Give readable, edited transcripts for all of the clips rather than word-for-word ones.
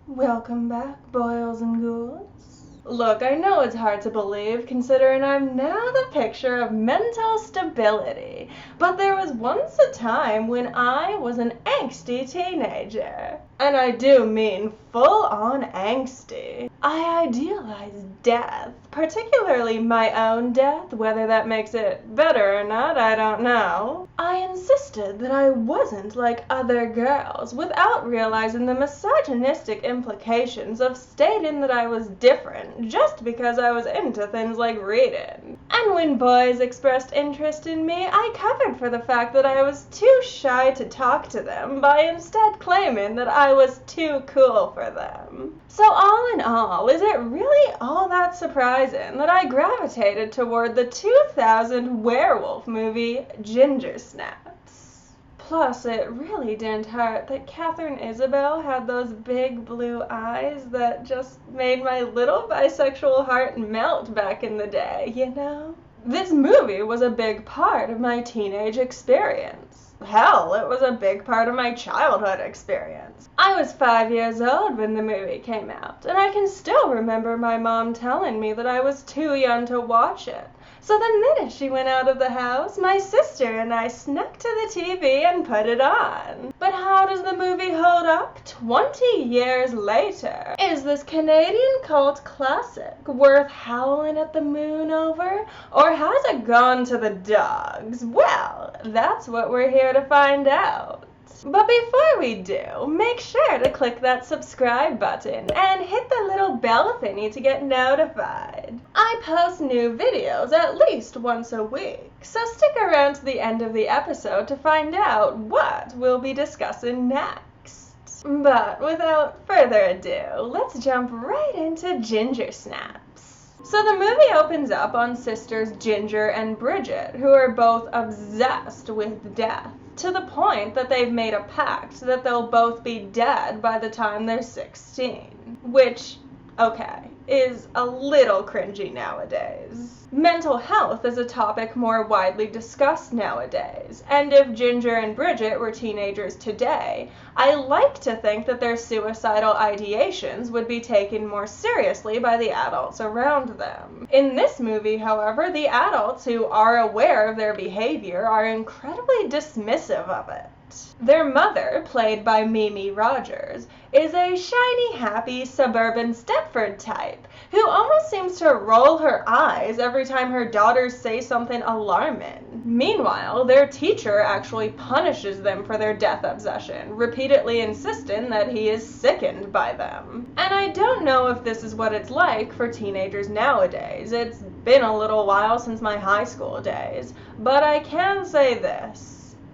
Welcome back, boils and ghouls. Look, I know it's hard to believe considering I'm now the picture of mental stability, but there was once a time when I was an angsty teenager. And I do mean full-on angsty. I idealized death, particularly my own death, whether that makes it better or not, I don't know. I insisted that I wasn't like other girls, without realizing the misogynistic implications of stating that I was different just because I was into things like reading. And when boys expressed interest in me, I covered for the fact that I was too shy to talk to them by instead claiming that I was too cool for them. So all in all, is it really all that surprising that I gravitated toward the 2000 werewolf movie Ginger Snaps? Plus, it really didn't hurt that Katharine Isabelle had those big blue eyes that just made my little bisexual heart melt back in the day, you know? This movie was a big part of my teenage experience. Hell, it was a big part of my childhood experience. I was 5 years old when the movie came out, and I can still remember my mom telling me that I was too young to watch it. So the minute she went out of the house, my sister and I snuck to the TV and put it on. But how does the movie hold up 20 years later? Is this Canadian cult classic worth howling at the moon over? Or has it gone to the dogs? Well, that's what we're here to find out. But before we do, make sure to click that subscribe button and hit the little bell thingy to get notified. I post new videos at least once a week, so stick around to the end of the episode to find out what we'll be discussing next. But without further ado, let's jump right into Ginger Snaps. So the movie opens up on sisters Ginger and Bridget, who are both obsessed with death, to the point that they've made a pact that they'll both be dead by the time they're 16. Which, okay, is a little cringy nowadays. Mental health is a topic more widely discussed nowadays, and if Ginger and Bridget were teenagers today, I like to think that their suicidal ideations would be taken more seriously by the adults around them. In this movie, however, the adults who are aware of their behavior are incredibly dismissive of it. Their mother, played by Mimi Rogers, is a shiny, happy, suburban Stepford type who almost seems to roll her eyes every time her daughters say something alarming. Meanwhile, their teacher actually punishes them for their death obsession, repeatedly insisting that he is sickened by them. And I don't know if this is what it's like for teenagers nowadays. It's been a little while since my high school days, but I can say this.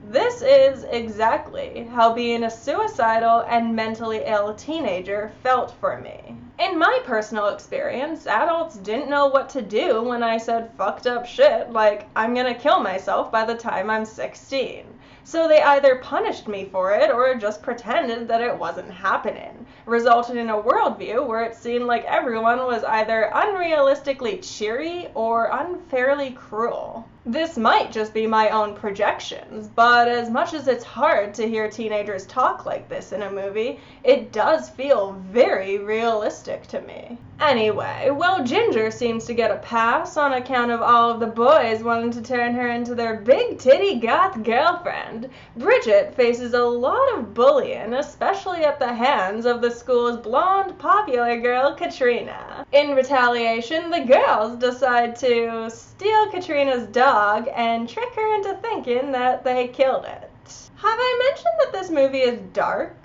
This is exactly how being a suicidal and mentally ill teenager felt for me. In my personal experience, adults didn't know what to do when I said fucked up shit like, I'm gonna kill myself by the time I'm 16. So they either punished me for it or just pretended that it wasn't happening, resulting in a worldview where it seemed like everyone was either unrealistically cheery or unfairly cruel. This might just be my own projections, but as much as it's hard to hear teenagers talk like this in a movie, it does feel very realistic to me. Anyway, while Ginger seems to get a pass on account of all of the boys wanting to turn her into their big titty goth girlfriend, Bridget faces a lot of bullying, especially at the hands of the school's blonde popular girl Katrina. In retaliation, the girls decide to steal Katrina's dog and trick her into thinking that they killed it. Have I mentioned that this movie is dark?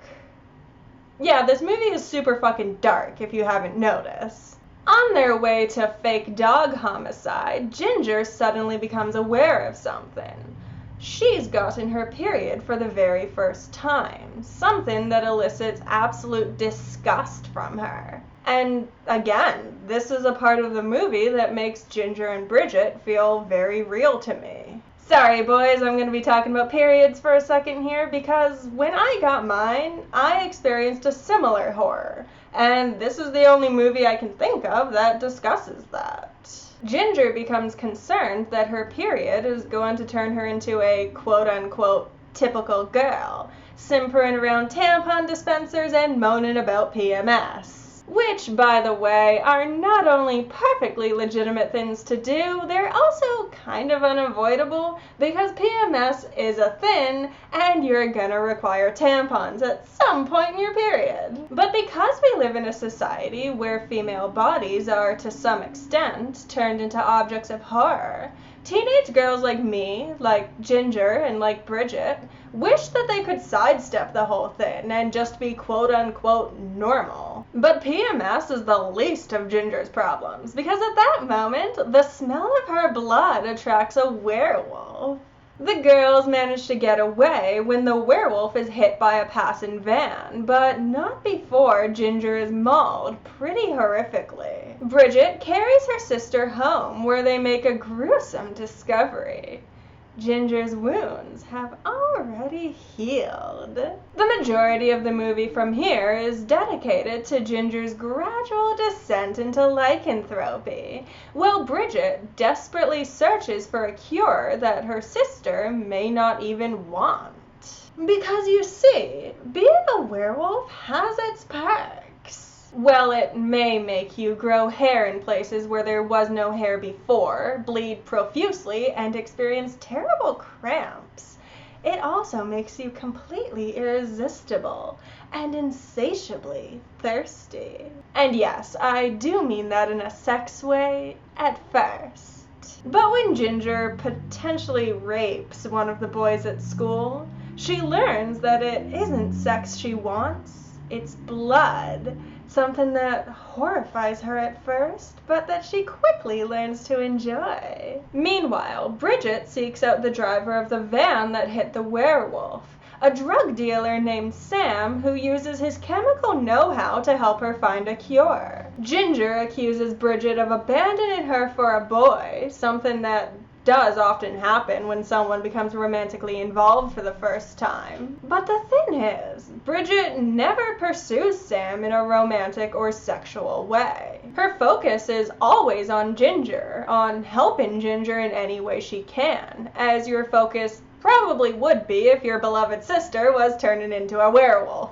Yeah, this movie is super fucking dark, if you haven't noticed. On their way to fake dog homicide, Ginger suddenly becomes aware of something. She's gotten her period for the very first time, something that elicits absolute disgust from her. And again, this is a part of the movie that makes Ginger and Bridget feel very real to me. Sorry boys, I'm going to be talking about periods for a second here because when I got mine, I experienced a similar horror, and this is the only movie I can think of that discusses that. Ginger becomes concerned that her period is going to turn her into a quote-unquote typical girl, simpering around tampon dispensers and moaning about PMS. Which, by the way, are not only perfectly legitimate things to do, they're also kind of unavoidable because PMS is a thing and you're gonna require tampons at some point in your period. But because we live in a society where female bodies are, to some extent, turned into objects of horror, teenage girls like me, like Ginger, and like Bridget, wish that they could sidestep the whole thing and just be quote-unquote normal. But PMS is the least of Ginger's problems, because at that moment, the smell of her blood attracts a werewolf. The girls manage to get away when the werewolf is hit by a passing van, but not before Ginger is mauled pretty horrifically. Bridget carries her sister home, where they make a gruesome discovery. Ginger's wounds have already healed. The majority of the movie from here is dedicated to Ginger's gradual descent into lycanthropy, while Bridget desperately searches for a cure that her sister may not even want. Because you see, being a werewolf has its perks. Well, it may make you grow hair in places where there was no hair before, bleed profusely, and experience terrible cramps. It also makes you completely irresistible and insatiably thirsty. And yes, I do mean that in a sex way at first. But when Ginger potentially rapes one of the boys at school, she learns that it isn't sex she wants, it's blood. Something that horrifies her at first, but that she quickly learns to enjoy. Meanwhile, Bridget seeks out the driver of the van that hit the werewolf, a drug dealer named Sam who uses his chemical know-how to help her find a cure. Ginger accuses Bridget of abandoning her for a boy, something that does often happen when someone becomes romantically involved for the first time. But the thing is, Bridget never pursues Sam in a romantic or sexual way. Her focus is always on Ginger, on helping Ginger in any way she can, as your focus probably would be if your beloved sister was turning into a werewolf.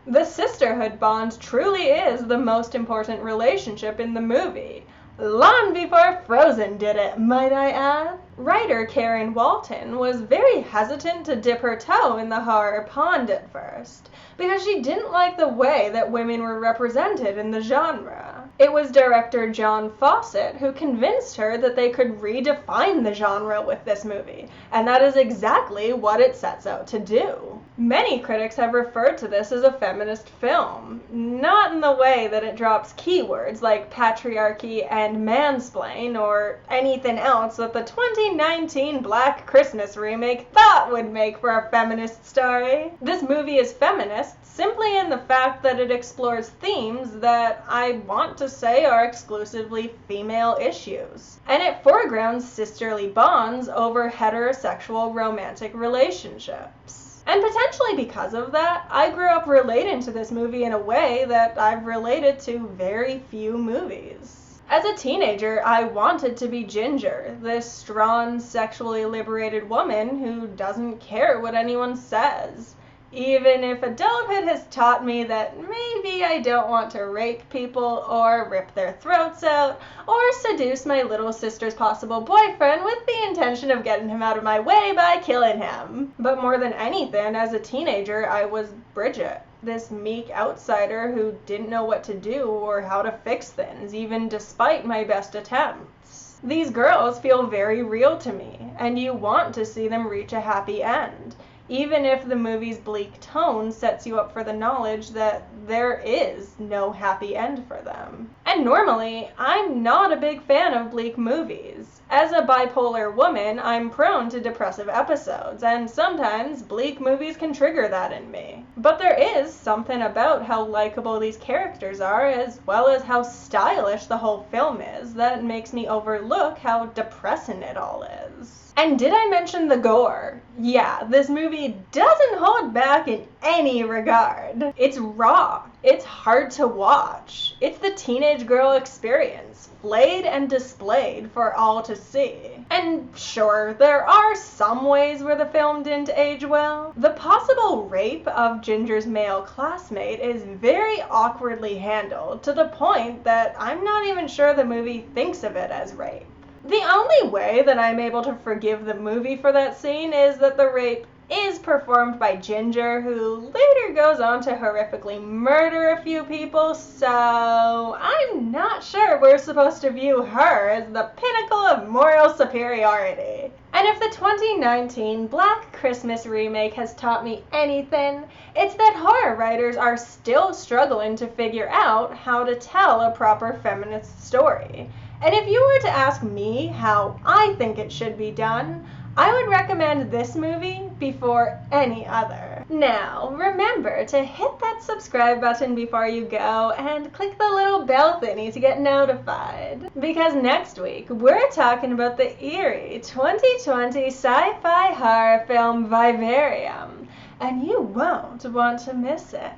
The sisterhood bond truly is the most important relationship in the movie. Long before Frozen did it, might I add. Writer Karen Walton was very hesitant to dip her toe in the horror pond at first, because she didn't like the way that women were represented in the genre. It was director John Fawcett who convinced her that they could redefine the genre with this movie, and that is exactly what it sets out to do. Many critics have referred to this as a feminist film, not in the way that it drops keywords like patriarchy and mansplain or anything else that the 2019 Black Christmas remake thought would make for a feminist story. This movie is feminist simply in the fact that it explores themes that I want to say are exclusively female issues, and it foregrounds sisterly bonds over heterosexual romantic relationships. And potentially because of that, I grew up relating to this movie in a way that I've related to very few movies. As a teenager, I wanted to be Ginger, this strong, sexually liberated woman who doesn't care what anyone says. Even if adulthood has taught me that maybe I don't want to rape people or rip their throats out or seduce my little sister's possible boyfriend with the intention of getting him out of my way by killing him. But more than anything, as a teenager, I was Bridget, this meek outsider who didn't know what to do or how to fix things, even despite my best attempts. These girls feel very real to me, and you want to see them reach a happy end, even if the movie's bleak tone sets you up for the knowledge that there is no happy end for them. And normally, I'm not a big fan of bleak movies. As a bipolar woman, I'm prone to depressive episodes, and sometimes bleak movies can trigger that in me. But there is something about how likable these characters are, as well as how stylish the whole film is, that makes me overlook how depressing it all is. And did I mention the gore? Yeah, this movie doesn't hold back in any regard. It's raw, it's hard to watch. It's the teenage girl experience, flayed and displayed for all to see. And sure, there are some ways where the film didn't age well. The possible rape of Ginger's male classmate is very awkwardly handled, to the point that I'm not even sure the movie thinks of it as rape. The only way that I'm able to forgive the movie for that scene is that the rape is performed by Ginger, who later goes on to horrifically murder a few people, so I'm not sure we're supposed to view her as the pinnacle of moral superiority. And if the 2019 Black Christmas remake has taught me anything, it's that horror writers are still struggling to figure out how to tell a proper feminist story. And if you were to ask me how I think it should be done, I would recommend this movie before any other. Now, remember to hit that subscribe button before you go and click the little bell thingy to get notified. Because next week, we're talking about the eerie 2020 sci-fi horror film Vivarium, and you won't want to miss it.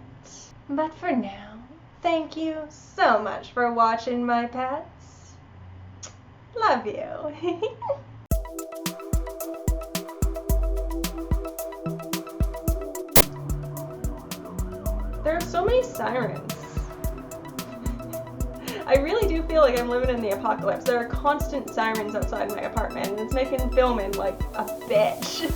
But for now, thank you so much for watching, my pets. Love you. There are so many sirens. I really do feel like I'm living in the apocalypse. There are constant sirens outside my apartment, and it's making filming like a bitch.